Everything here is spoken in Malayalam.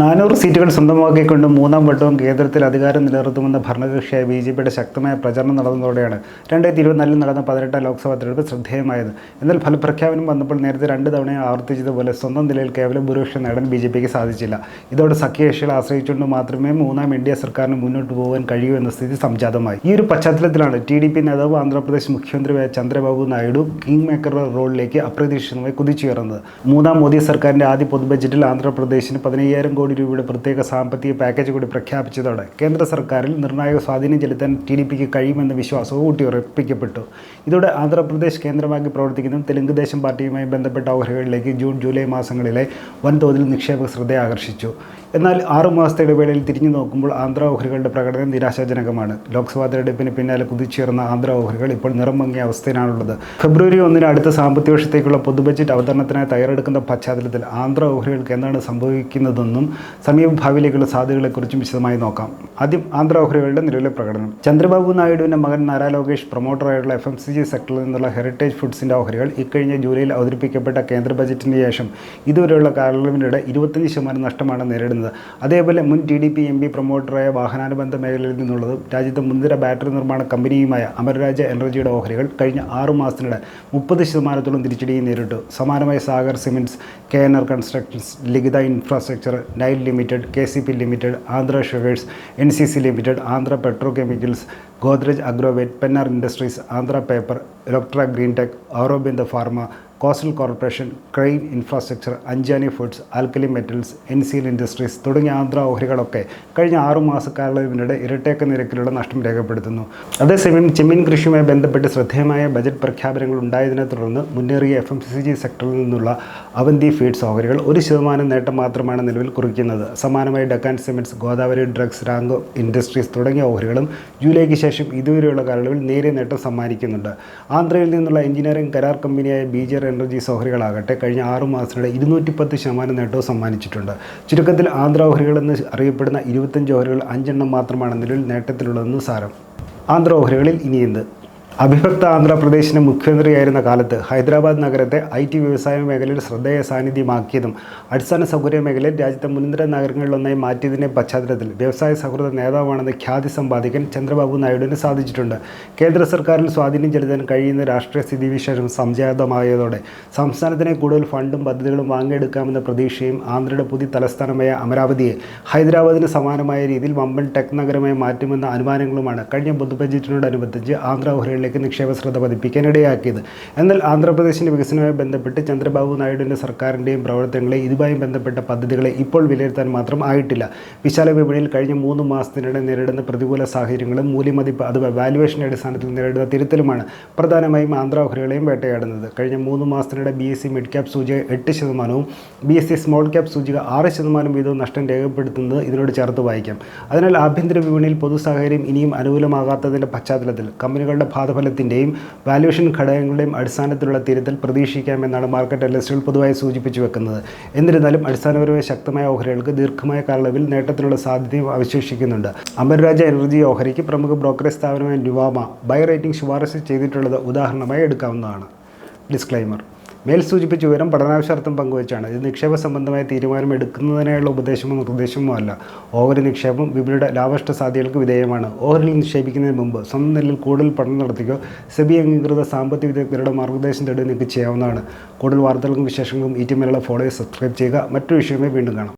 400 സീറ്റുകൾ സ്വന്തമാക്കിക്കൊണ്ട് മൂന്നാം വട്ടവും കേന്ദ്രത്തിൽ അധികാരം നിലനിർത്തുമെന്ന ഭരണകക്ഷിയായ ബി.ജെ.പിയുടെ ശക്തമായ പ്രചരണം നടന്നതോടെയാണ് 2024 നടന്ന 18ാം ലോക്സഭാ തെരഞ്ഞെടുപ്പ് ശ്രദ്ധേയമായത്. എന്നാൽ ഫലപ്രഖ്യാപനം വന്നപ്പോൾ നേരത്തെ 2 തവണയും ആവർത്തിച്ചതുപോലെ സ്വന്തം നിലയിൽ കേവലം ഭൂരിപക്ഷം നേടാൻ ബി.ജെ.പിക്ക് സാധിച്ചില്ല. ഇതോടെ സഖ്യകക്ഷികളെ ആശ്രയിച്ചുകൊണ്ട് മാത്രമേ മൂന്നാം എൻ.ഡി.എ സർക്കാരിന് മുന്നോട്ട് പോകാൻ കഴിയൂ എന്ന സ്ഥിതി സംജാതമായി. ഈ ഒരു പശ്ചാത്തലത്തിലാണ് ടി.ഡി.പി നേതാവ് ആന്ധ്രാപ്രദേശ് മുഖ്യമന്ത്രിയായ ചന്ദ്രബാബു നായിഡു കിങ് മേക്കറുടെ റോളിലേക്ക് അപ്രതീക്ഷിതമായി കുതിച്ചുയർന്നത്. മൂന്നാം മോദി സർക്കാരിൻ്റെ ആദ്യ പൊതു ബജറ്റിൽ ആന്ധ്രാപ്രദേശിന് 15,000 കോടി രൂപയുടെ പ്രത്യേക സാമ്പത്തിക പാക്കേജ് കൂടി പ്രഖ്യാപിച്ചതോടെ കേന്ദ്ര സർക്കാരിൽ നിർണായക സ്വാധീനം ചെലുത്താൻ ടി.ഡി.പിക്ക് കഴിയുമെന്ന വിശ്വാസവും ഊട്ടിയുറപ്പിക്കപ്പെട്ടു. ഇതോടെ ആന്ധ്രാപ്രദേശ് കേന്ദ്രമാക്കി പ്രവർത്തിക്കുന്ന തെലുങ്ക് ദേശം പാർട്ടിയുമായി ബന്ധപ്പെട്ട ഓഹരികളിലേക്ക് ജൂൺ ജൂലൈ മാസങ്ങളിലെ വൻതോതിൽ നിക്ഷേപക ശ്രദ്ധ ആകർഷിച്ചു. എന്നാൽ 6 മാസത്തെ ഇടവേളയിൽ തിരിഞ്ഞു നോക്കുമ്പോൾ ആന്ധ്ര ഓഹരികളുടെ പ്രകടനം നിരാശാജനകമാണ്. ലോക്സഭാ തെരഞ്ഞെടുപ്പിന് പിന്നാലെ കുതിച്ചുയർന്ന ആന്ധ്ര ഓഹരികൾ ഇപ്പോൾ നിറം മങ്ങിയ അവസ്ഥയിലാണുള്ളത്. ഫെബ്രുവരി 1 അടുത്ത സാമ്പത്തിക വർഷത്തേക്കുള്ള പൊതു ബജറ്റ് അവതരണത്തിനായി തയ്യാറെടുക്കുന്ന പശ്ചാത്തലത്തിൽ ആന്ധ്ര ഓഹരികൾക്ക് എന്താണ് സംഭവിക്കുന്നതെന്നും സമീപഭാവിയിലേക്കുള്ള സാധ്യതകളെക്കുറിച്ചും വിശദമായി നോക്കാം. ആദ്യം ആന്ധ്ര ഓഹരികളുടെ നിലവിലെ പ്രകടനം. ചന്ദ്രബാബു നായിഡുവിൻ്റെ മകൻ നാരാ ലോകേഷ് പ്രൊമോട്ടറായുള്ള FMCG സെക്ടറിൽ നിന്നുള്ള ഹെറിറ്റേജ് ഫുഡ്സിൻ്റെ ഓഹരികൾ ഇക്കഴിഞ്ഞ ജൂലൈയിൽ അവതരിപ്പിക്കപ്പെട്ട കേന്ദ്ര ബജറ്റിന് ശേഷം ഇതുവരെയുള്ള കാലയളവിനിടെ 25% നഷ്ടമാണ് നേരിടുന്നത്. അതേപോലെ മുൻ ടി.ഡി.പി എം.പി പ്രൊമോട്ടറായ വാഹനാനുബന്ധ മേഖലയിൽ നിന്നുള്ളതും രാജ്യത്തെ മുൻനിര ബാറ്ററി നിർമ്മാണ കമ്പനിയുമായ അമരരാജ എനർജിയുടെ ഓഹരികൾ കഴിഞ്ഞ 6 മാസത്തിനിടെ 30% തിരിച്ചടിയും നേരിട്ടു. സമാനമായി Sagar cements, KNR constructions, Likhitha infrastructure, Nile limited, KCP limited, Andhra sugars, NCC limited, Andhra petro chemicals, Godrej agrovet, Pennar industries, Andhra paper, electra greentech, Aurobindo pharma, coastal corporation, crane infrastructure, Anjani foods, alkali metals, NCL industries തുടങ്ങിയ ആന്ധ്ര ഓഹരികളൊക്കെ കഴിഞ്ഞ 6 മാസക്കാലത്തിനിടെ ഇരട്ടേക്ക നിരക്കിലുള്ള നഷ്ടം രേഖപ്പെടുത്തുന്നു. അതേസമയം ചെമ്മീൻ കൃഷിയുമായി ബന്ധപ്പെട്ട് ശ്രദ്ധേയമായ ബജറ്റ് പ്രഖ്യാപനങ്ങൾ ഉണ്ടായതിനെ തുടർന്ന് മുന്നേറിയ FMCG സെക്ടറിൽ നിന്നുള്ള അവന്തി ഫീഡ്സ് ഓഹരികൾ 1% നേട്ടം മാത്രമാണ് നിലവിൽ കുറിക്കുന്നത്. സമാനമായി ഡക്കാൻ സിമെൻറ്റ്സ്, ഗോദാവരി ഡ്രഗ്സ്, രാങ്കോ ഇൻഡസ്ട്രീസ് തുടങ്ങിയ ഓഹരികളും ജൂലൈക്ക് ശേഷം ഇതുവരെയുള്ള കാലയളവിൽ നേരിയ നേട്ടം സമ്മാനിക്കുന്നുണ്ട്. ആന്ധ്രയിൽ നിന്നുള്ള എഞ്ചിനീയറിംഗ് കരാർ കമ്പനിയായ ബീജർ എനർജീസ് ഓഹരികളാകട്ടെ കഴിഞ്ഞ 6 മാസത്തിനിടെ 210% നേട്ടവും സമ്മാനിച്ചിട്ടുണ്ട്. ചുരുക്കത്തിൽ ആന്ധ്ര ഓഹരികളെന്ന് അറിയപ്പെടുന്ന 25 ഓഹരികൾ 5 എണ്ണം മാത്രമാണ് നിലവിൽ നേട്ടത്തിലുള്ളതെന്ന് സാരം. ആന്ധ്ര ഓഹരികളിൽ ഇനി എന്ത്? അവിഭക്ത ആന്ധ്രാപ്രദേശിൻ്റെ മുഖ്യമന്ത്രിയായിരുന്ന കാലത്ത് ഹൈദരാബാദ് നഗരത്തെ IT വ്യവസായ മേഖലയിൽ ശ്രദ്ധേയ സാന്നിധ്യമാക്കിയതും അടിസ്ഥാന സൗകര്യ മേഖലയിൽ രാജ്യത്തെ മുൻനിര നഗരങ്ങളിലൊന്നായി മാറ്റിയതിൻ്റെ പശ്ചാത്തലത്തിൽ വ്യവസായ സൗഹൃദ നേതാവാണെന്ന് ഖ്യാതി സമ്പാദിക്കാൻ ചന്ദ്രബാബു നായിഡുവിന് സാധിച്ചിട്ടുണ്ട്. കേന്ദ്ര സർക്കാരിൽ സ്വാധീനം ചെലുത്താൻ കഴിയുന്ന രാഷ്ട്രീയ സ്ഥിതിവിശേഷം സംജാതമായതോടെ സംസ്ഥാനത്തിന് കൂടുതൽ ഫണ്ടും പദ്ധതികളും വാങ്ങിയെടുക്കാമെന്ന പ്രതീക്ഷയും ആന്ധ്രയുടെ പുതിയ തലസ്ഥാനമായ അമരാവതിയെ ഹൈദരാബാദിന് സമാനമായ രീതിയിൽ വമ്പൻ ടെക് നഗരമായി മാറ്റുമെന്ന അനുമാനങ്ങളുമാണ് കഴിഞ്ഞ പൊതു ബജറ്റിനോടനുബന്ധിച്ച് ആന്ധ്ര ഓഹരികളിലേക്ക് നിക്ഷേപ ശ്രദ്ധ പതിപ്പിക്കാൻ ഇടയാക്കിയത്. എന്നാൽ ആന്ധ്രാപ്രദേശിൻ്റെ വികസനവുമായി ബന്ധപ്പെട്ട് ചന്ദ്രബാബു നായിഡുവിൻ്റെ സർക്കാരിൻ്റെയും പ്രവർത്തനങ്ങളെ ഇതുമായി ബന്ധപ്പെട്ട പദ്ധതികളെ ഇപ്പോൾ വിലയിരുത്താൻ മാത്രം ആയിട്ടില്ല. വിശാല വിപണിയിൽ കഴിഞ്ഞ 3 മാസത്തിനിടെ നേരിടുന്ന പ്രതികൂല സാഹചര്യങ്ങളും മൂല്യമതിപ്പ് അഥവാ വാല്യുവേഷൻ്റെ അടിസ്ഥാനത്തിൽ നേരിടുന്ന തിരുത്തലുമാണ് പ്രധാനമായും ആന്ധ്ര ഓഹരികളെയും വേട്ടയാടുന്നത്. കഴിഞ്ഞ 3 മാസത്തിനിടെ BSE മിഡ് ക്യാപ് സൂചിക 8%, BSE സ്മോൾ ക്യാപ് സൂചിക 6% വീതവും നഷ്ടം രേഖപ്പെടുത്തുന്നത് ഇതിനോട് ചേർത്ത് വായിക്കാം. അതിനാൽ ആഭ്യന്തര വിപണിയിൽ പൊതു സാഹചര്യം ഇനിയും അനുകൂലമാകാത്തതിൻ്റെ പശ്ചാത്തലത്തിൽ കമ്പനികളുടെ ഫലത്തിൻ്റെയും വാല്യുവേഷൻ ഘടകങ്ങളുടെയും അടിസ്ഥാനത്തിലുള്ള തിരുത്തൽ പ്രതീക്ഷിക്കാമെന്നാണ് മാർക്കറ്റ് അനലിസ്റ്റുകൾ പൊതുവായി സൂചിപ്പിച്ചു വെക്കുന്നത്. എന്നിരുന്നാലും അടിസ്ഥാനപരമായി ശക്തമായ ഓഹരികൾക്ക് ദീർഘമായ കാലയളവിൽ നേട്ടത്തിനുള്ള സാധ്യതയും അവശേഷിക്കുന്നുണ്ട്. അമരരാജ എനർജി ഓഹരിക്ക് പ്രമുഖ ബ്രോക്കറേജ് സ്ഥാപനമായ ന്യൂവാമ ബൈ റേറ്റിംഗ് ശുപാർശ ചെയ്തിട്ടുള്ളത് ഉദാഹരണമായി എടുക്കാവുന്നതാണ്. ഡിസ്ക്ലൈമർ: മേൽ സൂചിപ്പിച്ച വിവരം പഠനാവശ്യാർത്ഥം പങ്കുവച്ചാണ്. ഇത് നിക്ഷേപ സംബന്ധമായ തീരുമാനം എടുക്കുന്നതിനായുള്ള ഉപദേശമോ നിർദ്ദേശമോ അല്ല. ഓഹരി നിക്ഷേപം വിപണിയുടെ ലാഭനഷ്ട സാധ്യതകൾക്ക് വിധേയമാണ്. ഓഹരിയിൽ നിക്ഷേപിക്കുന്നതിന് മുമ്പ് സ്വന്തം നിലയിൽ കൂടുതൽ പഠനം നടത്തിയോ സെബി അംഗീകൃത സാമ്പത്തിക വിദഗ്ധരുടെ മാർഗ്ഗനിർദ്ദേശം തേടി നിങ്ങൾക്ക് ചെയ്യാവുന്നതാണ്. കൂടുതൽ വാർത്തകൾക്കും വിശേഷങ്ങൾക്കും ഈ ടീമിലുള്ള ഫോളോയെ സബ്സ്ക്രൈബ് ചെയ്യുക. മറ്റൊരു വിഷയമായി വീണ്ടും കാണാം.